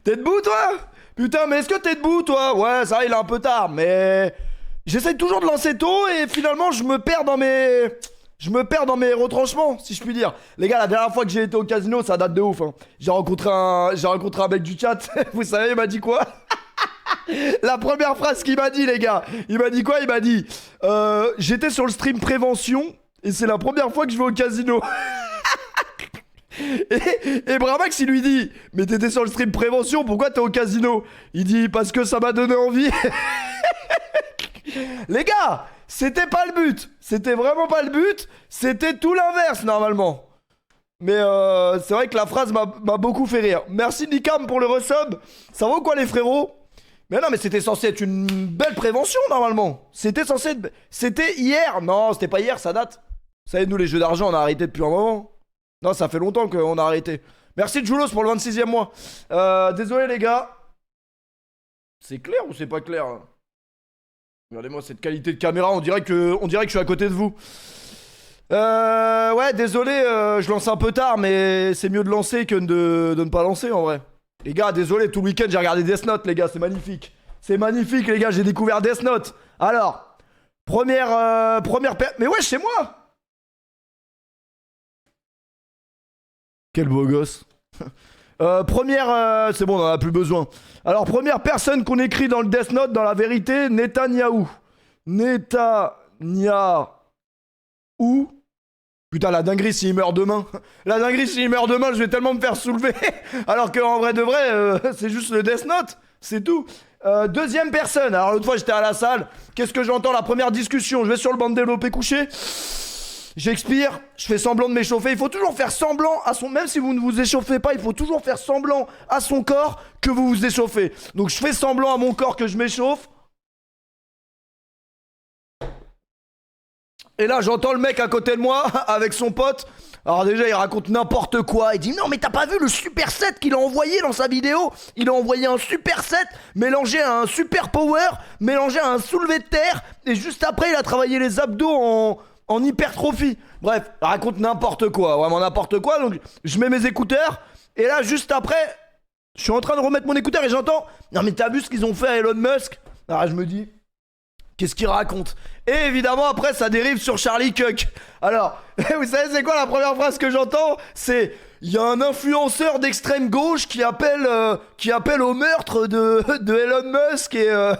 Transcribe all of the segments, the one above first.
T'es debout, toi? Putain, mais est-ce que t'es debout, toi? Ouais, ça va, il est un peu tard, mais... J'essaie toujours de lancer tôt et finalement, je me perds dans mes... Je me perds dans mes retranchements, si je puis dire. Les gars, la dernière fois que j'ai été au casino, ça date de ouf, hein. J'ai rencontré un mec du chat. Vous savez, il m'a dit quoi? La première phrase qu'il m'a dit, les gars. Il m'a dit quoi? Il m'a dit j'étais sur le stream prévention et c'est la première fois que je vais au casino. Et Bramax il lui dit mais t'étais sur le stream prévention, pourquoi t'es au casino? Il dit parce que ça m'a donné envie. Les gars, c'était pas le but. C'était vraiment pas le but. C'était tout l'inverse normalement. Mais c'est vrai que la phrase m'a beaucoup fait rire. Merci Nikam pour le resub. Ça va ou quoi les frérots? Mais non, mais c'était censé être une belle prévention normalement. C'était censé être... C'était hier. Non, c'était pas hier, ça date. Vous savez, nous les jeux d'argent on a arrêté depuis un moment. Non, ça fait longtemps qu'on a arrêté. Merci Julos pour le 26e mois. Désolé les gars. C'est clair ou c'est pas clair? Regardez-moi cette qualité de caméra, on dirait que je suis à côté de vous. Ouais, désolé, je lance un peu tard, mais c'est mieux de lancer que de ne pas lancer en vrai. Les gars, désolé, tout le week-end j'ai regardé Death Note, les gars, c'est magnifique. C'est magnifique, les gars, j'ai découvert Death Note. Alors, mais ouais, chez moi. Quel beau gosse. C'est bon, on en a plus besoin. Alors, première personne qu'on écrit dans le Death Note, dans la vérité, Netanyahou. Netanyahou. Putain, la dinguerie s'il meurt demain. La dinguerie s'il meurt demain, je vais tellement me faire soulever. Alors qu'en vrai de vrai, c'est juste le Death Note. C'est tout. Deuxième personne. Alors l'autre fois, j'étais à la salle. Qu'est-ce que j'entends? La première discussion. Je vais sur le banc de développé couché. J'expire, je fais semblant de m'échauffer. Il faut toujours faire semblant à son... Même si vous ne vous échauffez pas, il faut toujours faire semblant à son corps que vous vous échauffez. Donc je fais semblant à mon corps que je m'échauffe. Et là, j'entends le mec à côté de moi, avec son pote. Alors déjà, il raconte n'importe quoi. Il dit, non mais t'as pas vu le super set qu'il a envoyé dans sa vidéo? Il a envoyé un super set mélangé à un super power, mélangé à un soulevé de terre. Et juste après, il a travaillé les abdos en hypertrophie. Bref, il raconte n'importe quoi, vraiment n'importe quoi. Donc je mets mes écouteurs. Et là, juste après, je suis en train de remettre mon écouteur et j'entends, non mais t'as vu ce qu'ils ont fait à Elon Musk? Alors je me dis... Qu'est-ce qu'il raconte? Et évidemment, après, ça dérive sur Charlie Cook. Alors, vous savez, c'est quoi la première phrase que j'entends? C'est... Il y a un influenceur d'extrême gauche qui appelle au meurtre de Elon Musk et...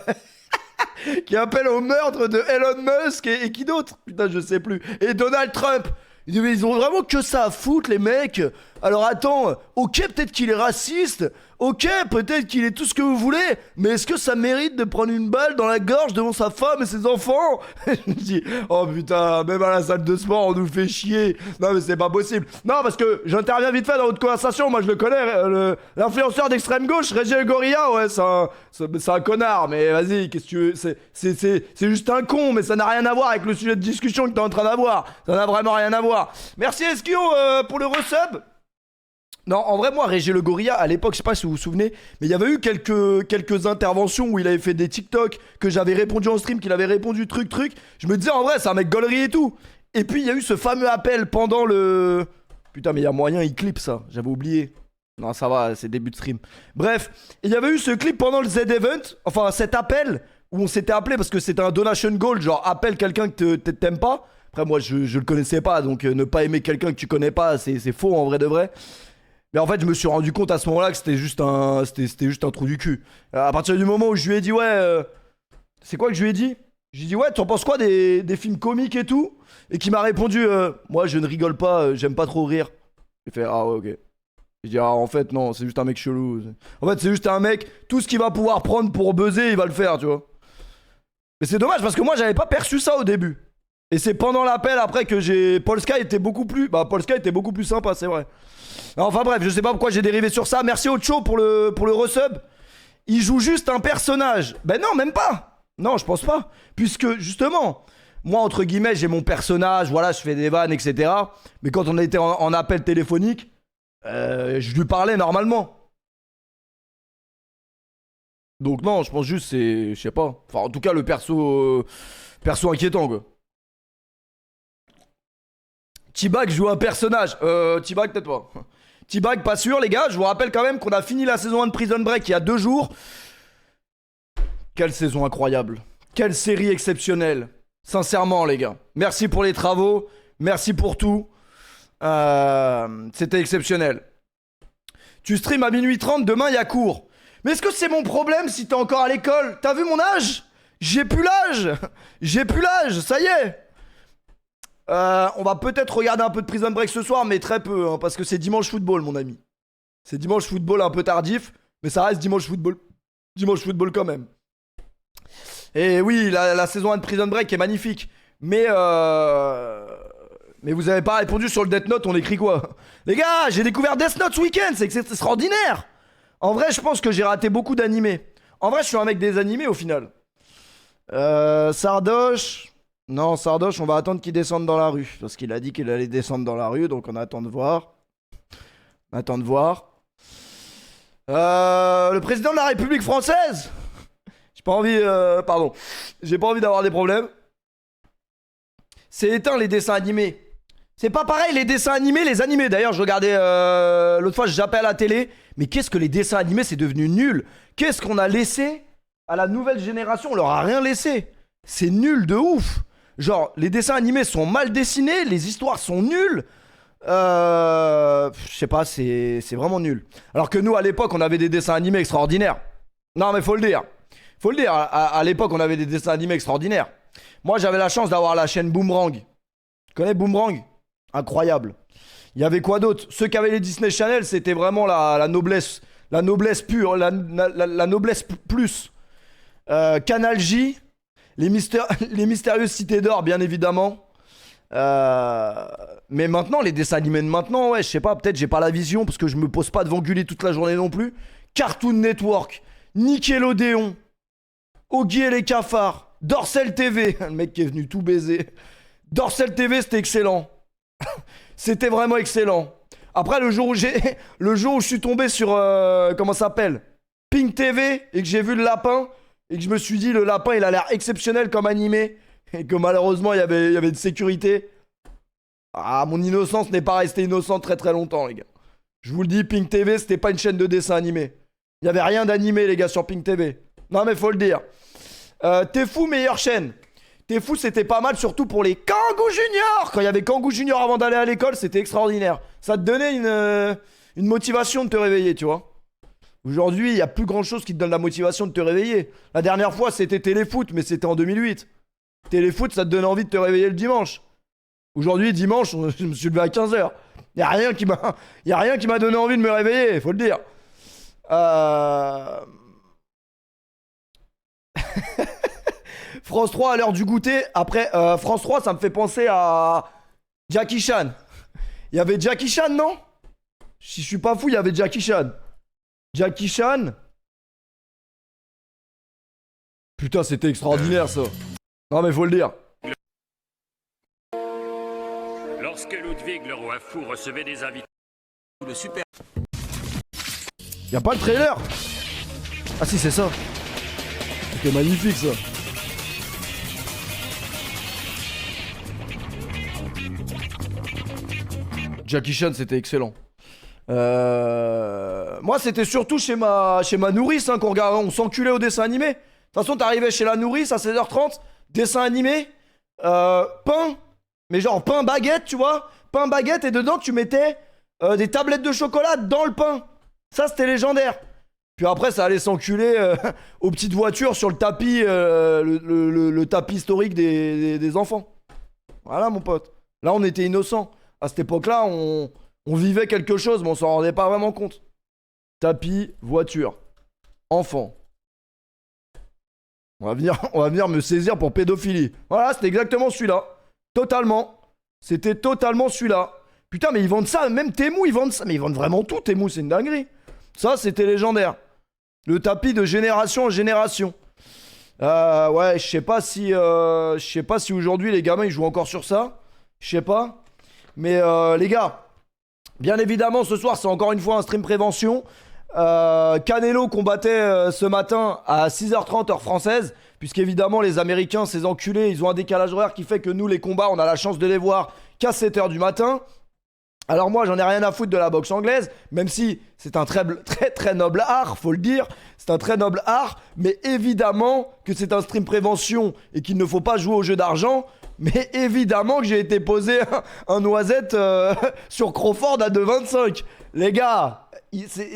qui appelle au meurtre de Elon Musk et qui d'autre? Putain, je sais plus. Et Donald Trump. Ils ont vraiment que ça à foutre, les mecs. Alors attends, ok, peut-être qu'il est raciste, ok, peut-être qu'il est tout ce que vous voulez, mais est-ce que ça mérite de prendre une balle dans la gorge devant sa femme et ses enfants? Je me dis, oh putain, même à la salle de sport, on nous fait chier. Non, mais c'est pas possible. Non, parce que j'interviens vite fait dans votre conversation, moi je le connais, l'influenceur d'extrême gauche, Régis Gorilla, ouais, c'est un connard, mais vas-y, qu'est-ce que tu veux, c'est juste un con, mais ça n'a rien à voir avec le sujet de discussion que t'es en train d'avoir. Ça n'a vraiment rien à voir. Merci Eskio pour le resub. Non, en vrai, moi, Régis Le Gorilla, à l'époque, je sais pas si vous vous souvenez, mais il y avait eu quelques interventions où il avait fait des TikTok, que j'avais répondu en stream, qu'il avait répondu truc. Je me disais, en vrai, c'est un mec gaulerie et tout. Et puis, il y a eu ce fameux appel pendant le... Putain, mais il y a moyen, il clip ça, j'avais oublié. Non, ça va, c'est début de stream. Bref, il y avait eu ce clip pendant le Z-Event, enfin, cet appel, où on s'était appelé parce que c'était un donation goal, genre, appelle quelqu'un que t'aimes pas. Après, moi, je le connaissais pas, donc ne pas aimer quelqu'un que tu connais pas, c'est faux, en vrai de vrai. Mais en fait, je me suis rendu compte à ce moment-là que c'était juste un trou du cul. À partir du moment où je lui ai dit, ouais, c'est quoi que je lui ai dit? J'ai dit, ouais, tu en penses quoi des films comiques et tout? Et qui m'a répondu, moi, je ne rigole pas, j'aime pas trop rire. J'ai fait, ah ouais, ok. J'ai dit, ah, en fait, non, c'est juste un mec chelou. En fait, c'est juste un mec, tout ce qu'il va pouvoir prendre pour buzzer, il va le faire, tu vois. Mais c'est dommage parce que moi, j'avais pas perçu ça au début. Et c'est pendant l'appel après que j'ai. Polska était beaucoup plus sympa, c'est vrai. Enfin bref, je sais pas pourquoi j'ai dérivé sur ça. Merci Ocho pour le resub. Il joue juste un personnage. Ben non, même pas. Non, je pense pas. Puisque justement, moi entre guillemets, j'ai mon personnage, voilà, je fais des vannes, etc. Mais quand on était en appel téléphonique, je lui parlais normalement. Donc non, je pense juste c'est, je sais pas. Enfin, en tout cas, le perso inquiétant quoi. T-Bag joue un personnage. T-Bag peut-être pas. T-Bag, pas sûr, les gars. Je vous rappelle quand même qu'on a fini la saison 1 de Prison Break il y a 2 jours. Quelle saison incroyable. Quelle série exceptionnelle. Sincèrement, les gars. Merci pour les travaux. Merci pour tout. C'était exceptionnel. Tu stream à minuit 30, demain il y a cours. Mais est-ce que c'est mon problème si t'es encore à l'école? T'as vu mon âge? J'ai plus l'âge. J'ai plus l'âge, ça y est. On va peut-être regarder un peu de Prison Break ce soir, mais très peu, hein, parce que c'est dimanche football, mon ami. C'est dimanche football un peu tardif, mais ça reste dimanche football. Dimanche football quand même. Et oui, la saison 1 de Prison Break est magnifique. Mais vous avez pas répondu sur le Death Note, on écrit quoi? Les gars, j'ai découvert Death Note ce week-end, c'est extraordinaire. En vrai, je pense que j'ai raté beaucoup d'animés. En vrai, je suis un mec des animés au final. Sardoche. Non, Sardoche, on va attendre qu'il descende dans la rue. Parce qu'il a dit qu'il allait descendre dans la rue, donc on attend de voir. On attend de voir. Le président de la République française. J'ai pas envie... pardon. J'ai pas envie d'avoir des problèmes. C'est éteint les dessins animés. C'est pas pareil les dessins animés, les animés. D'ailleurs, je regardais... l'autre fois, je zappais à la télé. Mais qu'est-ce que les dessins animés, c'est devenu nul. Qu'est-ce qu'on a laissé à la nouvelle génération? On leur a rien laissé. C'est nul de ouf. Genre, les dessins animés sont mal dessinés, les histoires sont nulles. Je sais pas, c'est vraiment nul. Alors que nous, à l'époque, on avait des dessins animés extraordinaires. Non, mais faut le dire. Faut le dire, à l'époque, on avait des dessins animés extraordinaires. Moi, j'avais la chance d'avoir la chaîne Boomerang. Tu connais Boomerang? Incroyable. Il y avait quoi d'autre? Ceux qui avaient les Disney Channel, c'était vraiment la noblesse. La noblesse pure, la noblesse plus. Canal J. Les mystérieuses cités d'or, bien évidemment. Mais maintenant, les dessins animés de maintenant, ouais, je sais pas, peut-être j'ai pas la vision parce que je me pose pas devant Gulli toute la journée non plus. Cartoon Network, Nickelodeon, Oggy et les cafards, Dorsel TV, le mec qui est venu tout baiser. Dorsel TV, c'était excellent. C'était vraiment excellent. Après, le jour où je suis tombé sur, comment ça s'appelle, Pink TV, et que j'ai vu le lapin, et que je me suis dit, le lapin, il a l'air exceptionnel comme animé, et que malheureusement, il y avait une sécurité. Ah, mon innocence n'est pas restée innocente très très longtemps, les gars. Je vous le dis, Pink TV, c'était pas une chaîne de dessin animé. Il y avait rien d'animé, les gars, sur Pink TV. Non, mais faut le dire. T'es fou, meilleure chaîne. T'es fou, c'était pas mal, surtout pour les Kangoo Junior. Quand il y avait Kangoo Junior avant d'aller à l'école, c'était extraordinaire. Ça te donnait une motivation de te réveiller, tu vois. Aujourd'hui, il y a plus grand chose qui te donne la motivation de te réveiller. La dernière fois, c'était Téléfoot, mais c'était en 2008. Téléfoot, ça te donne envie de te réveiller le dimanche. Aujourd'hui, dimanche, je me suis levé à 15h. Il y a rien qui m'a donné envie de me réveiller, faut le dire. France 3 à l'heure du goûter. Après, France 3, ça me fait penser à Jackie Chan. Il y avait Jackie Chan, non? Si je suis pas fou, il y avait Jackie Chan. Jackie Chan. Putain, c'était extraordinaire ça. Non mais faut le dire. Lorsque Ludwig le roi fou recevait des invités, le super. Y'a pas le trailer? Ah si, c'est ça. C'était magnifique ça. Jackie Chan, c'était excellent. Moi, c'était surtout chez ma nourrice hein, on s'enculait au dessin animé. De toute façon, t'arrivais chez la nourrice à 16h30, dessin animé, pain, mais genre pain baguette, tu vois. Pain baguette et dedans, tu mettais des tablettes de chocolat dans le pain. Ça, c'était légendaire. Puis après, ça allait s'enculer aux petites voitures sur le tapis, le tapis historique des enfants. Voilà, mon pote. Là, on était innocents. À cette époque-là, on vivait quelque chose, mais on s'en rendait pas vraiment compte. Tapis, voiture, enfant. On va venir me saisir pour pédophilie. Voilà, c'était exactement celui-là. Totalement. C'était totalement celui-là. Putain, mais ils vendent ça, même Temu, ils vendent ça. Mais ils vendent vraiment tout, Temu, c'est une dinguerie. Ça, c'était légendaire. Le tapis de génération en génération. Ouais, je sais pas si aujourd'hui les gamins ils jouent encore sur ça. Je sais pas. Mais les gars, bien évidemment, ce soir, c'est encore une fois un stream prévention. Canelo combattait ce matin à 6h30 heure française, puisqu'évidemment, les Américains, ces enculés, ils ont un décalage horaire qui fait que nous, les combats, on a la chance de les voir qu'à 7h du matin. Alors moi j'en ai rien à foutre de la boxe anglaise, même si c'est un très noble art, faut le dire, c'est un très noble art, mais évidemment que c'est un stream prévention et qu'il ne faut pas jouer au jeu d'argent, mais évidemment que j'ai été posé un noisette sur Crawford à 2,25. Les gars,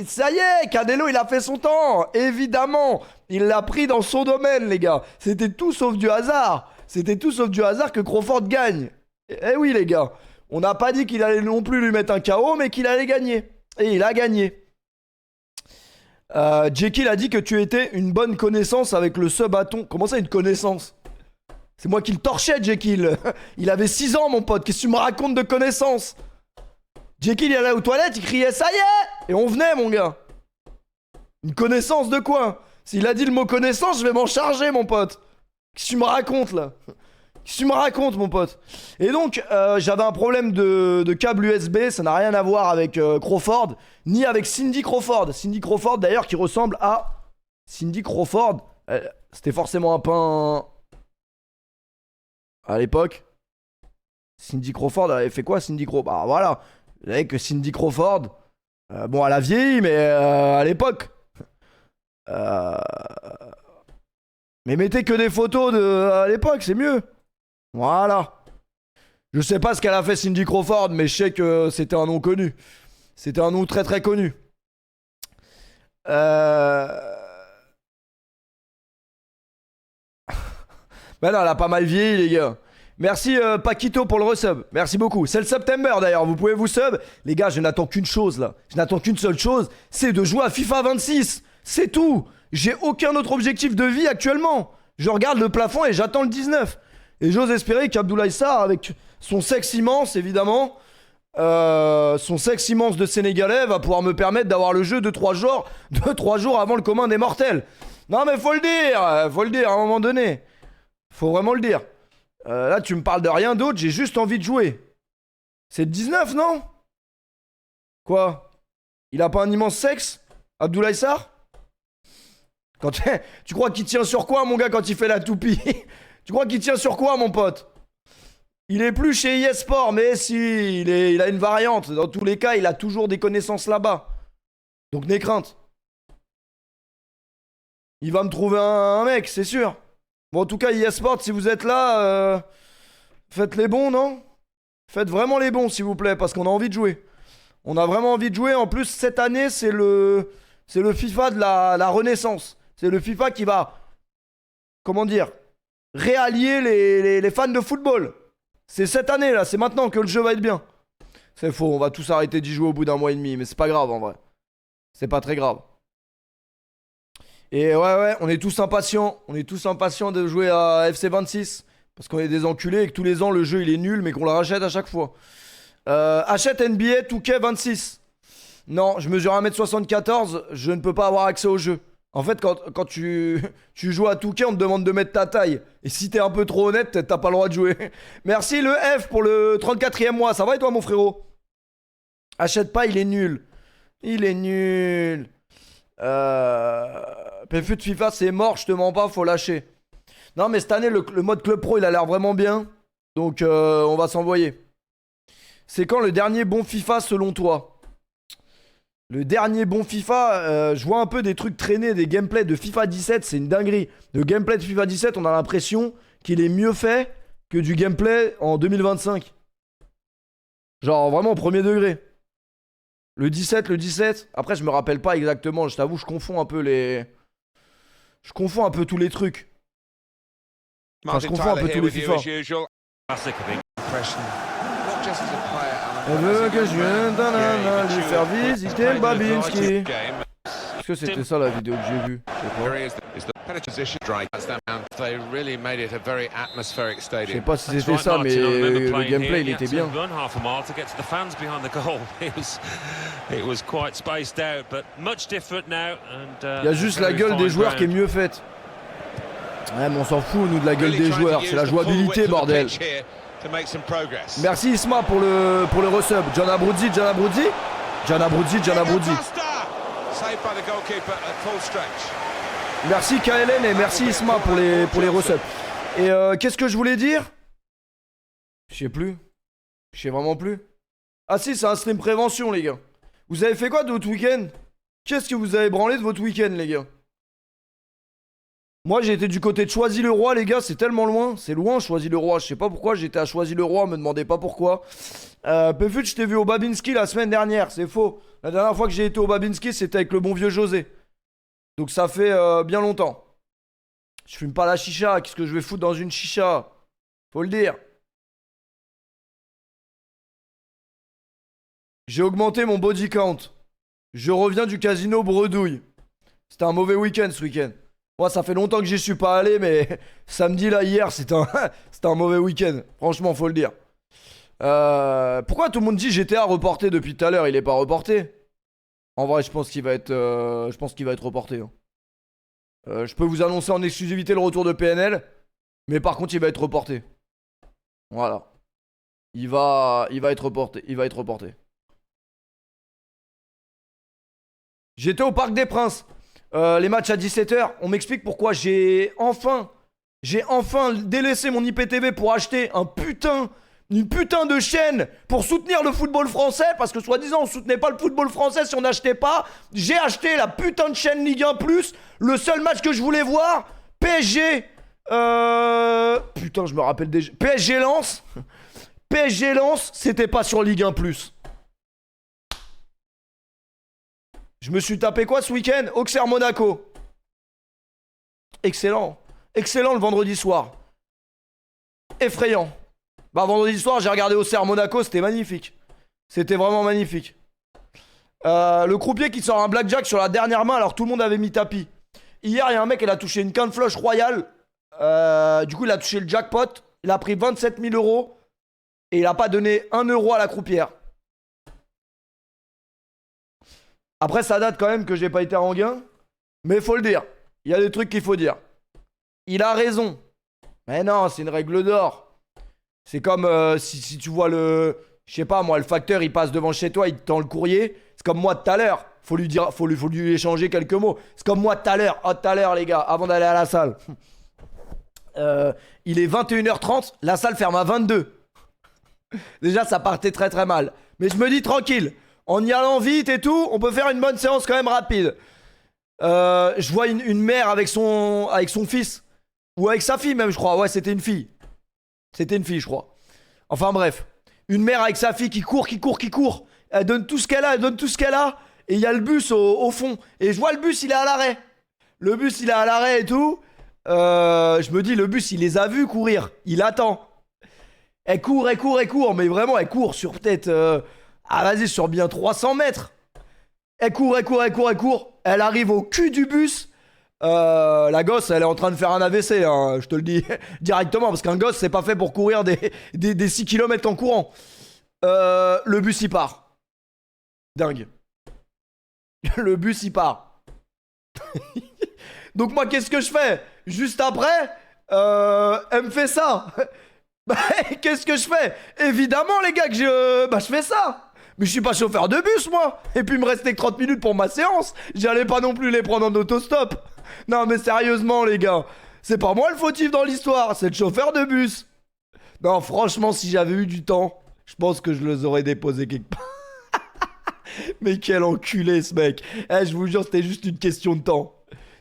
ça y est, Canelo il a fait son temps, évidemment, il l'a pris dans son domaine les gars, c'était tout sauf du hasard, que Crawford gagne. Eh oui les gars. On n'a pas dit qu'il allait non plus lui mettre un KO, mais qu'il allait gagner. Et il a gagné. Jekyll a dit que tu étais une bonne connaissance avec le sub-bâton. Comment ça, une connaissance? C'est moi qui le torchais, Jekyll. Il avait 6 ans, mon pote. Qu'est-ce que tu me racontes de connaissance? Jekyll, il allait aux toilettes, il criait « Ça y est !» Et on venait, mon gars. Une connaissance de quoi? S'il a dit le mot connaissance, je vais m'en charger, mon pote. Qu'est-ce que tu me racontes, là? Qu'est-ce que tu me racontes, mon pote? Et donc, j'avais un problème de câble USB, ça n'a rien à voir avec Crawford, ni avec Cindy Crawford. Cindy Crawford, d'ailleurs, qui ressemble à Cindy Crawford. C'était forcément un pain à l'époque. Cindy Crawford, elle avait fait quoi, Cindy Crawford? Bah voilà, vous savez que Cindy Crawford, bon, elle a vieilli, mais à l'époque. Mais mettez que des photos à l'époque, c'est mieux. Voilà. Je sais pas ce qu'elle a fait Cindy Crawford, mais je sais que c'était un nom connu. C'était un nom très très connu. Ben non, elle a pas mal vieilli les gars. Merci Paquito pour le resub. Merci beaucoup. C'est le September d'ailleurs, vous pouvez vous sub. Les gars, je n'attends qu'une chose là. Je n'attends qu'une seule chose, c'est de jouer à FIFA 26. C'est tout. J'ai aucun autre objectif de vie actuellement. Je regarde le plafond et j'attends le 19. Et j'ose espérer qu'Abdoulaye Sarr, avec son sexe immense, évidemment, son sexe immense de Sénégalais, va pouvoir me permettre d'avoir le jeu de 3 jours avant le commun des mortels. Non mais faut le dire à un moment donné. Faut vraiment le dire. Là, tu me parles de rien d'autre, j'ai juste envie de jouer. C'est le 19, non? Quoi? Il a pas un immense sexe, Abdoulaye Sarr? Tu crois qu'il tient sur quoi, mon gars, quand il fait la toupie? Tu crois qu'il tient sur quoi, mon pote? Il est plus chez eSport, mais si, il a une variante. Dans tous les cas, il a toujours des connaissances là-bas. Donc n'aie crainte. Il va me trouver un mec, c'est sûr. Bon, en tout cas, eSport, si vous êtes là, faites les bons, non? Faites vraiment les bons, s'il vous plaît, parce qu'on a envie de jouer. On a vraiment envie de jouer. En plus, cette année, c'est le FIFA de la renaissance. C'est le FIFA qui va, comment dire, réallier les fans de football. C'est cette année là, c'est maintenant que le jeu va être bien. C'est faux, on va tous arrêter d'y jouer au bout d'un mois et demi, mais c'est pas grave en vrai. C'est pas très grave. Et ouais, on est tous impatients de jouer à FC 26. Parce qu'on est des enculés et que tous les ans le jeu il est nul mais qu'on le rachète à chaque fois. Achète NBA 2K 26. Non, je mesure 1m74, je ne peux pas avoir accès au jeu. En fait, quand tu joues à 2K, on te demande de mettre ta taille. Et si t'es un peu trop honnête, peut-être t'as pas le droit de jouer. Merci le F pour le 34e mois. Ça va et toi, mon frérot? Achète pas, il est nul. Il est nul. PFU de FIFA, c'est mort, je te mens pas, faut lâcher. Non, mais cette année, le mode Club Pro, il a l'air vraiment bien. Donc, on va s'envoyer. C'est quand le dernier bon FIFA selon toi? Le dernier bon FIFA, je vois un peu des trucs traîner, des gameplays de FIFA 17, c'est une dinguerie. Le gameplay de FIFA 17, on a l'impression qu'il est mieux fait que du gameplay en 2025. Genre vraiment au premier degré. Le 17, après je me rappelle pas exactement, je t'avoue, je confonds un peu tous les trucs. Enfin, je confonds un peu tous les FIFA. Elle veut que je vienne lui faire visiter le Babinski. Est-ce que c'était ça la vidéo que j'ai vue? Je sais pas si c'était ça, mais le gameplay il était bien. Il y a juste la gueule des joueurs qui est mieux faite. Ouais, mais on s'en fout nous de la gueule des joueurs, c'est la jouabilité bordel. Merci Isma pour le resub. John Abruzzi. Merci KLN et merci Isma pour les resubs. Et qu'est-ce que je voulais dire? Je sais plus. Je sais vraiment plus. Ah si, c'est un stream prévention, les gars. Vous avez fait quoi de votre week-end? Qu'est-ce que vous avez branlé de votre week-end, les gars? Moi, j'ai été du côté de Choisy-le-Roi, les gars. C'est tellement loin. C'est loin, Choisy-le-Roi. Je sais pas pourquoi. J'étais à Choisy-le-Roi. Me demandez pas pourquoi. Pefut, je t'ai vu au Babinski la semaine dernière. C'est faux. La dernière fois que j'ai été au Babinski, c'était avec le bon vieux José. Donc ça fait bien longtemps. Je fume pas la chicha. Qu'est-ce que je vais foutre dans une chicha? Faut le dire. J'ai augmenté mon body count. Je reviens du casino Bredouille. C'était un mauvais week-end ce week-end. Moi, ça fait longtemps que j'y suis pas allé, mais samedi là, hier, c'était un mauvais week-end. Franchement, faut le dire. Pourquoi tout le monde dit GTA reporté depuis tout à l'heure? Il est pas reporté. En vrai, je pense qu'il va être reporté. Hein. Je peux vous annoncer en exclusivité le retour de PNL, mais par contre, il va être reporté. Voilà. Il va être reporté. Il va être reporté. J'étais au Parc des Princes. Les matchs à 17h. On m'explique pourquoi j'ai enfin délaissé mon IPTV pour acheter une putain de chaîne pour soutenir le football français. Parce que soi-disant on soutenait pas le football français si on n'achetait pas. J'ai acheté la putain de chaîne Ligue 1+. Le seul match que je voulais voir, PSG. Putain, je me rappelle déjà. PSG Lens. PSG Lens, c'était pas sur Ligue 1+. Je me suis tapé quoi ce week-end? Auxerre Monaco. Excellent. Excellent le vendredi soir. Effrayant. Bah vendredi soir j'ai regardé Auxerre Monaco, c'était magnifique. C'était vraiment magnifique. Le croupier qui sort un blackjack sur la dernière main alors tout le monde avait mis tapis. Hier il y a un mec, il a touché une quinte flush royale. Du coup il a touché le jackpot. Il a pris 27 000 euros. Et il a pas donné 1 euro à la croupière. Après, ça date quand même que j'ai pas été en gain. Mais faut le dire. Il y a des trucs qu'il faut dire. Il a raison. Mais non, c'est une règle d'or. C'est comme si tu vois le... Je sais pas moi, le facteur il passe devant chez toi, il te tend le courrier. C'est comme moi tout à l'heure. Faut lui échanger quelques mots. C'est comme moi tout à l'heure. Oh, tout à l'heure les gars, avant d'aller à la salle. Il est 21h30, la salle ferme à 22. Déjà ça partait très très mal. Mais je me dis tranquille. En y allant vite et tout, on peut faire une bonne séance quand même rapide. Je vois une mère avec son fils. Ou avec sa fille même, je crois. Ouais, c'était une fille. C'était une fille, je crois. Enfin bref. Une mère avec sa fille qui court. Elle donne tout ce qu'elle a, Et il y a le bus au fond. Et je vois le bus, il est à l'arrêt. Le bus, il est à l'arrêt et tout. Je me dis, le bus, il les a vus courir. Il attend. Elle court. Mais vraiment, elle court sur peut-être... Ah vas-y, sur bien 300 mètres. Elle court. Elle arrive au cul du bus. La gosse, elle est en train de faire un AVC, hein, je te le dis directement. Parce qu'un gosse, c'est pas fait pour courir des 6 km en courant. Le bus, il part. Dingue. Le bus, il part. Donc moi, qu'est-ce que je fais? Juste après, elle me fait ça. Bah, qu'est-ce que je fais? Évidemment, les gars, que je fais ça. Mais je suis pas chauffeur de bus, moi. Et puis, il me restait que 30 minutes pour ma séance. J'allais pas non plus les prendre en autostop. Non, mais sérieusement, les gars. C'est pas moi le fautif dans l'histoire, c'est le chauffeur de bus. Non, franchement, si j'avais eu du temps, je pense que je les aurais déposés quelque part. Mais quel enculé, ce mec. Je vous jure, c'était juste une question de temps.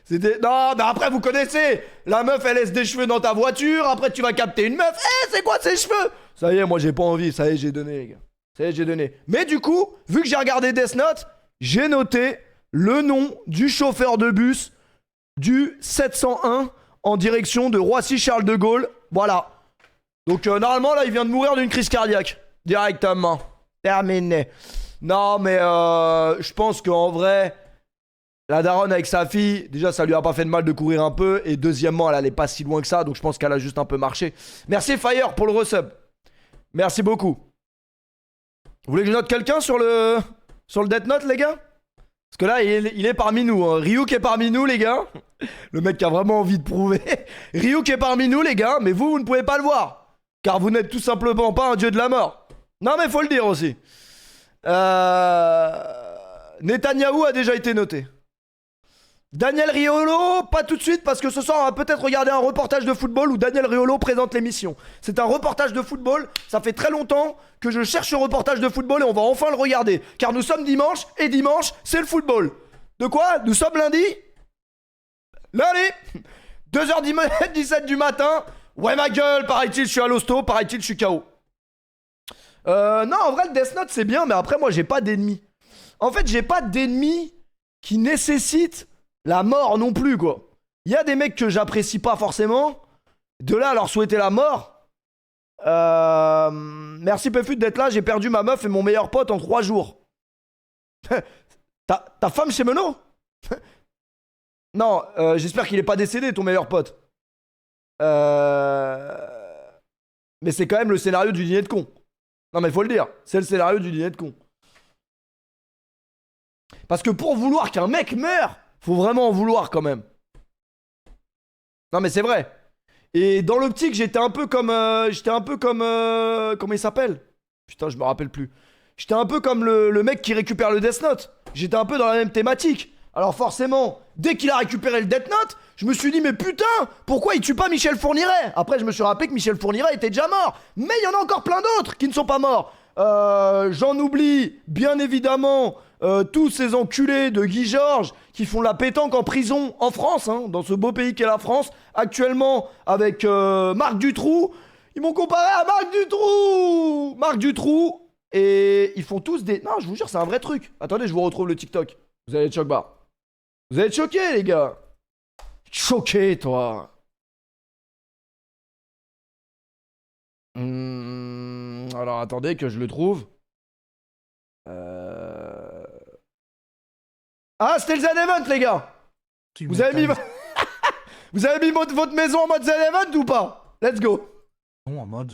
C'était... Non, mais après, vous connaissez. La meuf, elle laisse des cheveux dans ta voiture. Après, tu vas capter une meuf. C'est quoi ces cheveux? Ça y est, moi, j'ai pas envie. Ça y est, j'ai donné, les gars. Ça y est, j'ai donné. Mais du coup, vu que j'ai regardé Death Note, j'ai noté le nom du chauffeur de bus du 701 en direction de Roissy-Charles de Gaulle. Voilà. Donc, normalement, là, il vient de mourir d'une crise cardiaque. Directement. Terminé. Non, mais je pense qu'en vrai... La daronne avec sa fille, déjà ça lui a pas fait de mal de courir un peu. Et deuxièmement, elle allait pas si loin que ça. Donc je pense qu'elle a juste un peu marché. Merci Fire pour le resub. Merci beaucoup. Vous voulez que je note quelqu'un sur le Death Note, les gars? Parce que là, il est parmi nous. Hein. Ryuk est parmi nous, les gars. Le mec qui a vraiment envie de prouver. Ryuk est parmi nous, les gars. Mais vous ne pouvez pas le voir. Car vous n'êtes tout simplement pas un dieu de la mort. Non, mais faut le dire aussi. Netanyahou a déjà été noté. Daniel Riolo, pas tout de suite parce que ce soir on va peut-être regarder un reportage de football où Daniel Riolo présente l'émission. C'est un reportage de football, ça fait très longtemps que je cherche ce reportage de football et on va enfin le regarder. Car nous sommes dimanche et dimanche c'est le football. De quoi? Nous sommes lundi? Lundi 2h17 du matin. Ouais ma gueule, paraît-il je suis à l'hosto, paraît-il je suis KO. Non en vrai le Death Note c'est bien mais après moi j'ai pas d'ennemis. En fait j'ai pas d'ennemis qui nécessitent la mort non plus, quoi. Il y a des mecs que j'apprécie pas forcément. De là à leur souhaiter la mort. Merci Pefut d'être là. J'ai perdu ma meuf et mon meilleur pote en 3 jours. ta femme chez Meno? Non, j'espère qu'il est pas décédé, ton meilleur pote. Mais c'est quand même le scénario du dîner de con. Non, mais faut le dire. C'est le scénario du dîner de con. Parce que pour vouloir qu'un mec meure, faut vraiment en vouloir quand même. Non mais c'est vrai. Et dans l'optique, j'étais un peu comme... comment il s'appelle? Putain, je me rappelle plus. J'étais un peu comme le mec qui récupère le Death Note. J'étais un peu dans la même thématique. Alors forcément, dès qu'il a récupéré le Death Note, je me suis dit, mais putain, pourquoi il tue pas Michel Fourniret? Après, je me suis rappelé que Michel Fourniret était déjà mort. Mais il y en a encore plein d'autres qui ne sont pas morts. J'en oublie, bien évidemment... tous ces enculés de Guy Georges qui font la pétanque en prison en France, hein, dans ce beau pays qu'est la France, actuellement avec Marc Dutroux. Ils m'ont comparé à Marc Dutroux. Marc Dutroux. Et ils font tous des... Non, je vous jure, c'est un vrai truc. Attendez, je vous retrouve le TikTok. Vous allez être choc-bar. Vous allez être choqués, les gars. Choqué, toi. Alors, attendez que je le trouve. Ah, c'était le Zen Event, les gars. Vous avez mis... Vous avez mis votre maison en mode Zen Event ou pas? Let's go. Non, en mode...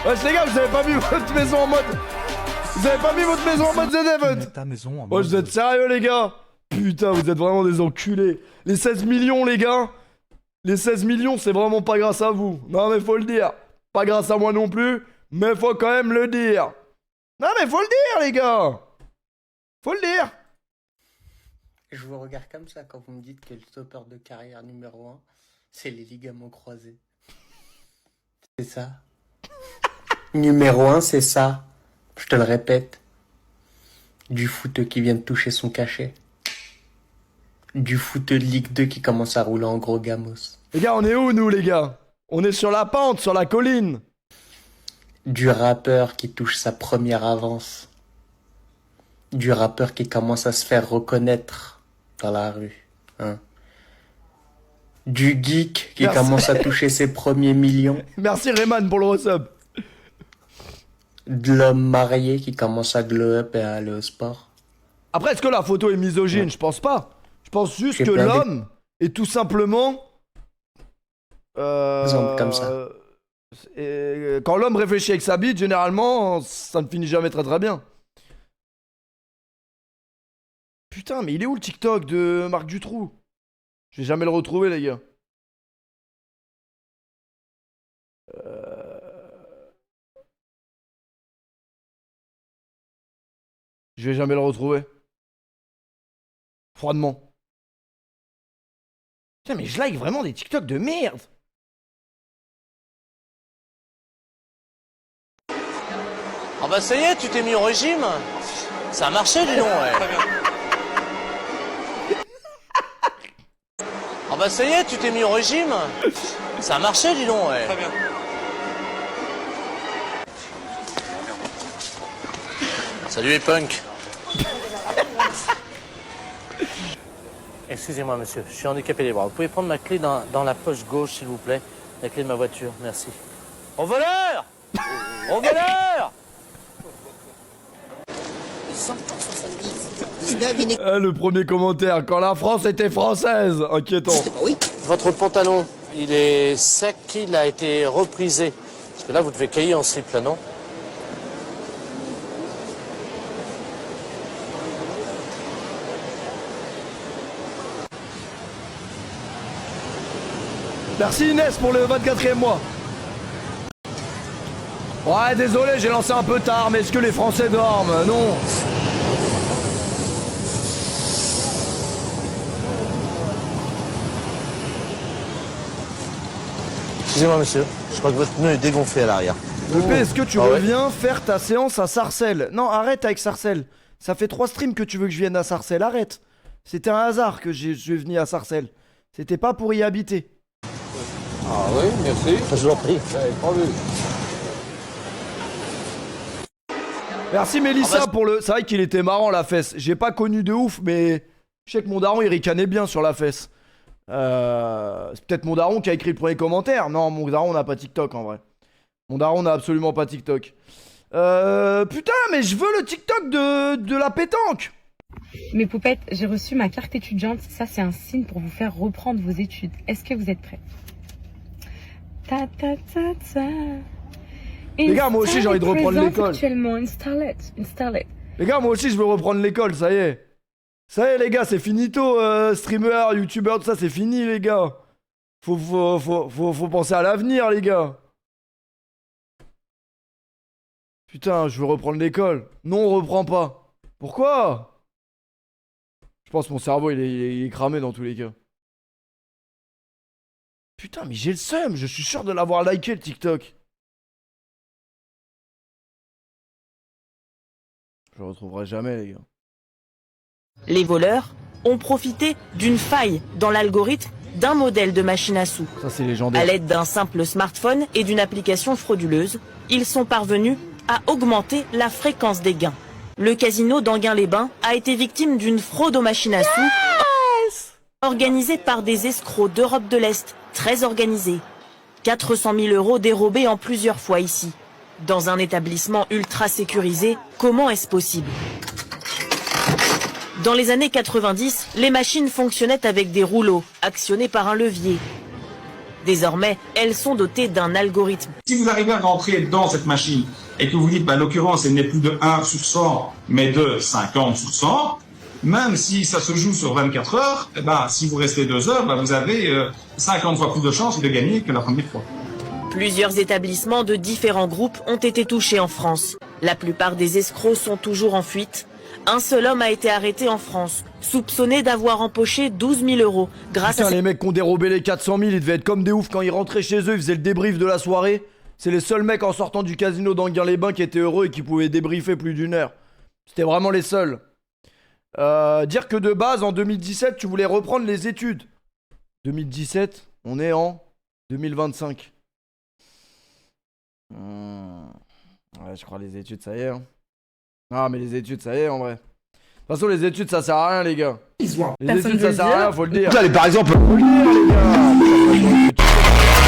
Wesh les gars, vous avez pas mis votre maison en mode... Vous avez pas mis votre maison en mode Zen Event? Ta maison en mode... Oh, vous êtes sérieux, les gars? Putain, vous êtes vraiment des enculés. Les 16 millions, les gars. Les 16 millions, c'est vraiment pas grâce à vous. Non, mais faut le dire. Pas grâce à moi non plus. Mais faut quand même le dire. Non mais faut le dire les gars. Faut le dire. Je vous regarde comme ça quand vous me dites que le stopper de carrière numéro 1, c'est les ligaments croisés. C'est ça. Numéro 1, c'est ça. Je te le répète. Du foot qui vient de toucher son cachet. Du foot de Ligue 2 qui commence à rouler en gros gamos. Les gars, on est où nous les gars? On est sur la pente, sur la colline. Du rappeur qui touche sa première avance. Du rappeur qui commence à se faire reconnaître dans la rue. Hein. Du geek qui commence à toucher ses premiers millions. Merci Rayman pour le resub. De l'homme marié qui commence à glow up et à aller au sport. Après, est-ce que la photo est misogyne? Je pense pas. Je pense juste que l'homme est tout simplement... Exemple comme ça. Et quand l'homme réfléchit avec sa bite, généralement, ça ne finit jamais très très bien. Putain, mais il est où le TikTok de Marc Dutroux? Je vais jamais le retrouver, les gars. Je vais jamais le retrouver. Froidement. Putain, mais je like vraiment des TikTok de merde. Ah bah ça y est, tu t'es mis au régime. Ça a marché, dis donc, ouais. Ah bah ça y est, tu t'es mis au régime. Ça a marché, dis donc, ouais. Très bien. Salut les punks. Excusez-moi monsieur, je suis handicapé des bras. Vous pouvez prendre ma clé dans la poche gauche s'il vous plaît. La clé de ma voiture, merci. Au voleur! Au voleur! Le premier commentaire, quand la France était française, inquiétant. Oui. Votre pantalon, il est sec, il a été reprisé. Parce que là, vous devez cailler en slip, là, non? Merci Inès pour le 24e mois. Ouais, désolé, j'ai lancé un peu tard, mais est-ce que les Français dorment? Non. Excusez-moi, monsieur. Je crois que votre pneu est dégonflé à l'arrière. EP, est-ce que tu Ah ouais reviens faire ta séance à Sarcelles? Non, arrête avec Sarcelles. Ça fait 3 streams que tu veux que je vienne à Sarcelles, arrête. C'était un hasard que je suis venu à Sarcelles. C'était pas pour y habiter. Ah oui, merci. Je vous en prie. J'avais pas vu. Merci Mélissa pour le... C'est vrai qu'il était marrant la fesse. J'ai pas connu de ouf, mais je sais que mon daron il ricanait bien sur la fesse. C'est peut-être mon daron qui a écrit le premier commentaire. Non, mon daron n'a pas TikTok en vrai. Mon daron n'a absolument pas TikTok. Putain, mais je veux le TikTok de la pétanque. Mes poupettes, j'ai reçu ma carte étudiante. Ça, c'est un signe pour vous faire reprendre vos études. Est-ce que vous êtes prêts? Ta ta ta ta. Les gars, moi aussi, j'ai envie de reprendre l'école. Actuellement, install it. Les gars, moi aussi, je veux reprendre l'école, ça y est. Ça y est, les gars, c'est finito. Streamer, youtubeur, tout ça, c'est fini, les gars. Faut penser à l'avenir, les gars. Putain, je veux reprendre l'école. Non, on reprend pas. Pourquoi? Je pense que mon cerveau, il est cramé dans tous les cas. Putain, mais j'ai le seum. Je suis sûr de l'avoir liké, le TikTok. Je le retrouverai jamais, les gars. Les voleurs ont profité d'une faille dans l'algorithme d'un modèle de machine à sous. Ça, c'est légendaire. À l'aide d'un simple smartphone et d'une application frauduleuse, ils sont parvenus à augmenter la fréquence des gains. Le casino d'Anguin-les-Bains a été victime d'une fraude aux machines à sous organisée par des escrocs d'Europe de l'Est, très organisés. 400 000 € dérobés en plusieurs fois ici. Dans un établissement ultra sécurisé, comment est-ce possible? Dans les années 90, les machines fonctionnaient avec des rouleaux, actionnés par un levier. Désormais, elles sont dotées d'un algorithme. Si vous arrivez à rentrer dans cette machine et que vous dites, l'occurrence, elle n'est plus de 1 sur 100, mais de 50 sur 100, même si ça se joue sur 24 heures, si vous restez 2 heures, vous avez 50 fois plus de chances de gagner que la première fois. Plusieurs établissements de différents groupes ont été touchés en France. La plupart des escrocs sont toujours en fuite. Un seul homme a été arrêté en France, soupçonné d'avoir empoché 12 000 € grâce Putain, à... les mecs qui ont dérobé les 400 000, ils devaient être comme des oufs quand ils rentraient chez eux, ils faisaient le débrief de la soirée. C'est les seuls mecs en sortant du casino d'Anguin-les-Bains qui étaient heureux et qui pouvaient débriefer plus d'1 heure. C'était vraiment les seuls. Dire que de base, en 2017, tu voulais reprendre les études. 2017, on est en 2025. Ouais, je crois les études, ça y est. Hein. Ah, mais les études, ça y est, en vrai. De toute façon, les études, ça sert à rien, les gars. Les études, ça sert à rien, faut le dire. Allez, par exemple. Faut le dire, les gars.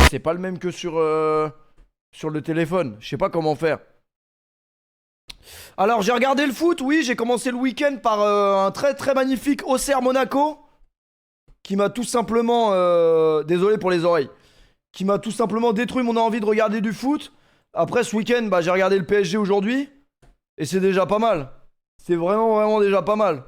C'est pas le même que sur le téléphone. Je sais pas comment faire. Alors, j'ai regardé le foot, oui. J'ai commencé le week-end par un très très magnifique Auxerre Monaco. Qui m'a tout simplement... désolé pour les oreilles. Qui m'a tout simplement détruit mon envie de regarder du foot. Après, ce week-end, j'ai regardé le PSG aujourd'hui. Et c'est déjà pas mal. C'est vraiment déjà pas mal.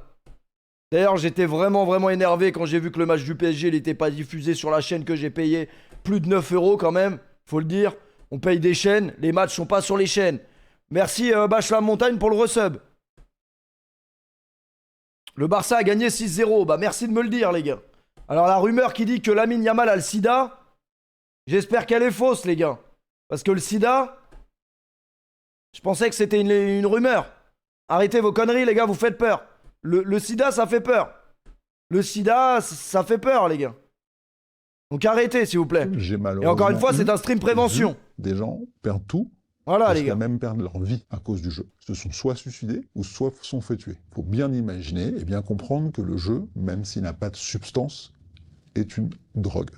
D'ailleurs, j'étais vraiment énervé quand j'ai vu que le match du PSG n'était pas diffusé sur la chaîne que j'ai payé plus de 9 € quand même. Faut le dire. On paye des chaînes. Les matchs sont pas sur les chaînes. Merci Bâche la Montagne pour le resub. Le Barça a gagné 6-0. Merci de me le dire, les gars. Alors, la rumeur qui dit que Lamine Yamal a le sida, j'espère qu'elle est fausse, les gars. Parce que le sida, je pensais que c'était une rumeur. Arrêtez vos conneries, les gars, vous faites peur. Le sida, ça fait peur. Le sida, ça fait peur, les gars. Donc arrêtez, s'il vous plaît. Et encore une fois, c'est un stream prévention. Des gens perdent tout. Voilà, les gars. Même perdent leur vie à cause du jeu. Se sont soit suicidés ou soit sont fait tuer. Il faut bien imaginer et bien comprendre que le jeu, même s'il n'a pas de substance, est une drogue.